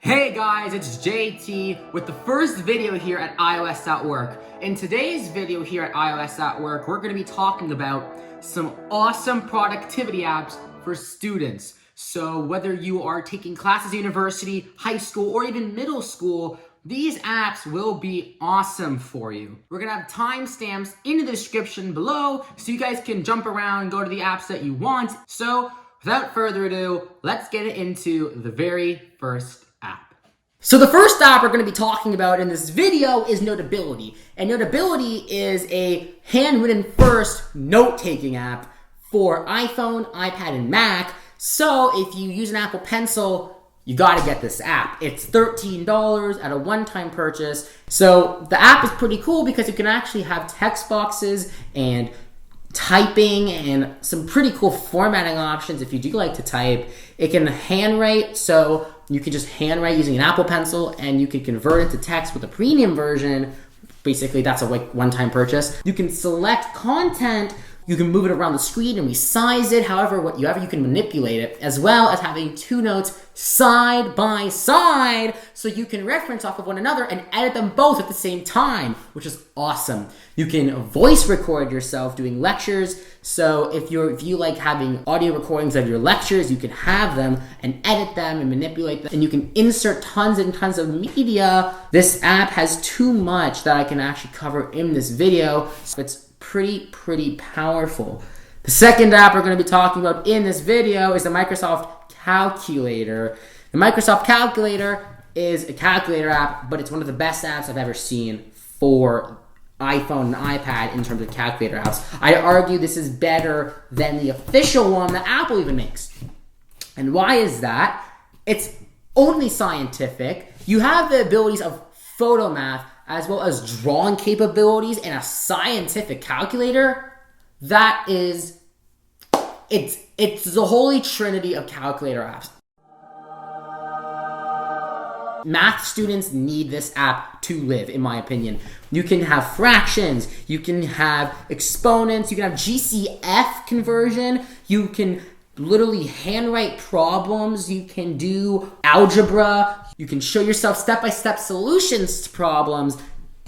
Hey guys, it's JT with the first video here at iOS at Work. In today's video here at iOS at Work, we're going to be talking about some awesome productivity apps for students. So whether you are taking classes at university, high school, or even middle school, these apps will be awesome for you. We're going to have timestamps in the description below so you guys can jump around and go to the apps that you want. So without further ado, let's get into the very first app. So the first app we're going to be talking about in this video is Notability. And Notability is a handwritten first note-taking app for iPhone, iPad, and Mac. So if you use an Apple Pencil, you got to get this app. It's $13 at a one-time purchase. So the app is pretty cool because you can actually have text boxes and typing and some pretty cool formatting options if you do like to type. It can handwrite, so you can just handwrite using an Apple Pencil and you can convert it to text with a premium version. Basically, that's a one-time purchase. You can select content, you can move it around the screen and resize it, however you can manipulate it, as well as having two notes side by side so you can reference off of one another and edit them both at the same time, which is awesome. You can voice record yourself doing lectures, so if you like having audio recordings of your lectures, you can have them and edit them and manipulate them, and you can insert tons and tons of media. This app has too much that I can actually cover in this video, so it's pretty powerful. The second app we're going to be talking about in this video is the Microsoft Calculator. The Microsoft Calculator is a calculator app, but it's one of the best apps I've ever seen for iPhone and iPad in terms of calculator apps. I argue this is better than the official one that Apple even makes. And why is that? It's only scientific. You have the abilities of photo math as well as drawing capabilities and a scientific calculator. That is, it's the holy trinity of calculator apps. Math students need this app to live, in my opinion. You can have fractions, you can have exponents, you can have GCF conversion, you can literally handwrite problems, you can do algebra, you can show yourself step-by-step solutions to problems.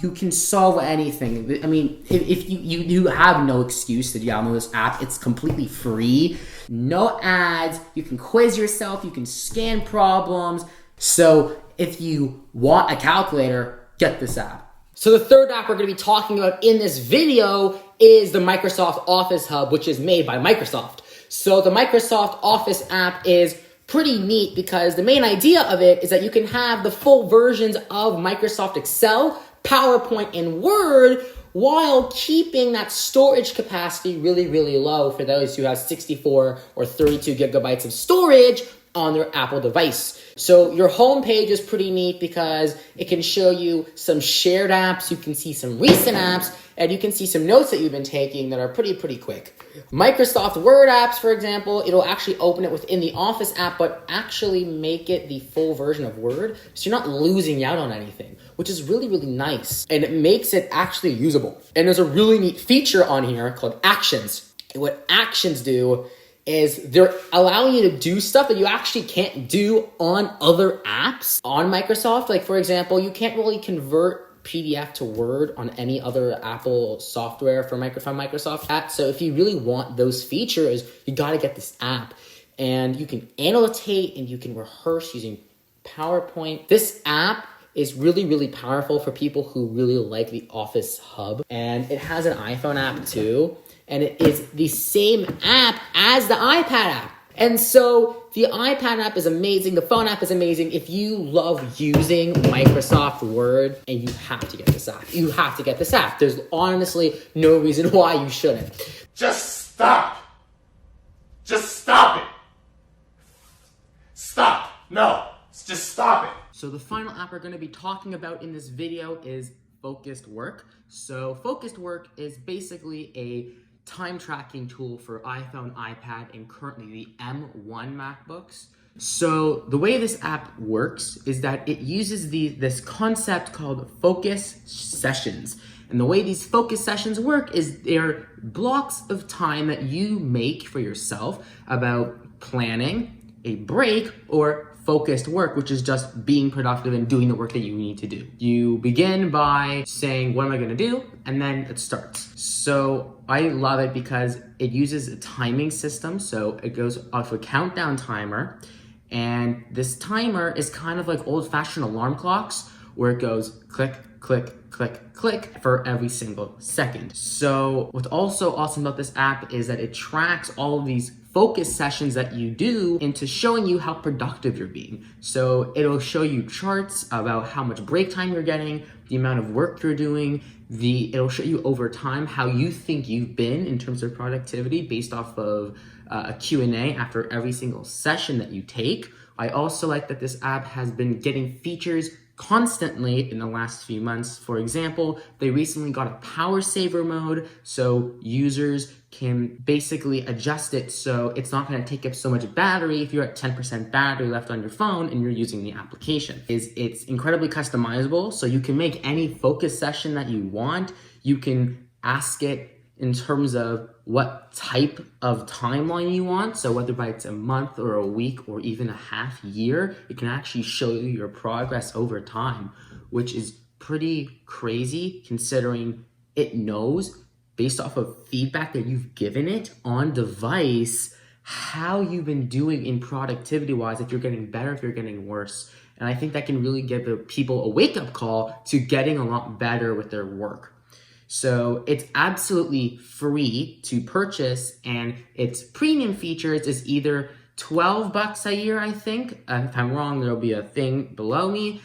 You can solve anything. I mean, if you have no excuse to download this app. It's completely free, no ads, you can quiz yourself, you can scan problems. So if you want a calculator, get this app. So the third app we're going to be talking about in this video is the Microsoft Office Hub, which is made by Microsoft. So the Microsoft Office app is pretty neat because the main idea of it is that you can have the full versions of Microsoft Excel, PowerPoint, and Word while keeping that storage capacity really low for those who have 64 or 32 gigabytes of storage on their Apple device. So your home page is pretty neat because it can show you some shared apps, you can see some recent apps, and you can see some notes that you've been taking that are pretty quick. Microsoft Word apps, for example, it'll actually open it within the Office app, but actually make it the full version of Word, so you're not losing out on anything, which is really nice, and it makes it actually usable. And there's a really neat feature on here called Actions. And what Actions do is they're allowing you to do stuff that you actually can't do on other apps on Microsoft. Like, for example, you can't really convert PDF to Word on any other Apple software from Microsoft app. So if you really want those features, you got to get this app. And you can annotate and you can rehearse using PowerPoint. This app is really powerful for people who really like the Office Hub. And it has an iPhone app too. And it is the same app as the iPad app. And so the iPad app is amazing. The phone app is amazing. If you love using Microsoft Word, and you have to get this app. You have to get this app. There's honestly no reason why you shouldn't. Just stop. Just stop it. Stop. No, just stop it. So the final app we're going to be talking about in this video is Focused Work. So Focused Work is basically a time tracking tool for iPhone, iPad, and currently the M1 MacBooks. So the way this app works is that it uses this concept called focus sessions. And the way these focus sessions work is they're blocks of time that you make for yourself about planning a break or focused work, which is just being productive and doing the work that you need to do. You begin by saying, what am I gonna do? And then it starts. So I love it because it uses a timing system. So it goes off a countdown timer. And this timer is kind of like old-fashioned alarm clocks where it goes click, click, click, click for every single second. So what's also awesome about this app is that it tracks all of these focus sessions that you do into showing you how productive you're being. So it'll show you charts about how much break time you're getting, the amount of work you're doing, it'll show you over time how you think you've been in terms of productivity based off of a Q&A after every single session that you take. I also like that this app has been getting features constantly in the last few months. For example, they recently got a power saver mode, so users can basically adjust it so it's not going to take up so much battery if you're at 10% battery left on your phone and you're using the application. It's incredibly customizable, so you can make any focus session that you want. You can ask it in terms of what type of timeline you want. So whether it's a month or a week or even a half year, it can actually show you your progress over time, which is pretty crazy considering it knows based off of feedback that you've given it on device, how you've been doing in productivity wise, if you're getting better, if you're getting worse. And I think that can really give the people a wake-up call to getting a lot better with their work. So it's absolutely free to purchase, and its premium features is either $12 a year, I think. If I'm wrong, there'll be a thing below me.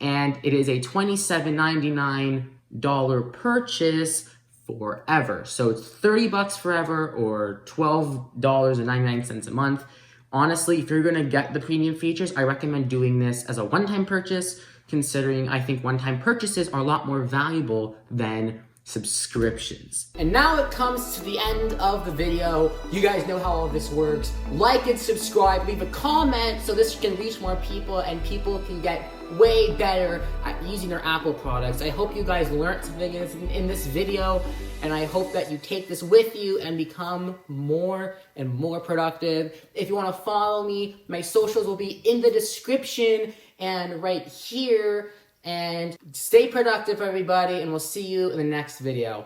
And it is a $27.99 purchase forever. So it's $30 forever or $12.99 a month. Honestly, if you're gonna get the premium features, I recommend doing this as a one-time purchase, considering I think one-time purchases are a lot more valuable than subscriptions. And now it comes to the end of the video. You guys know how all of this works. Like and subscribe, leave a comment so this can reach more people and people can get way better at using their Apple products. I hope you guys learned something in this video, and I hope that you take this with you and become more and more productive. If you want to follow me, my socials will be in the description and right here. And stay productive, everybody, and we'll see you in the next video.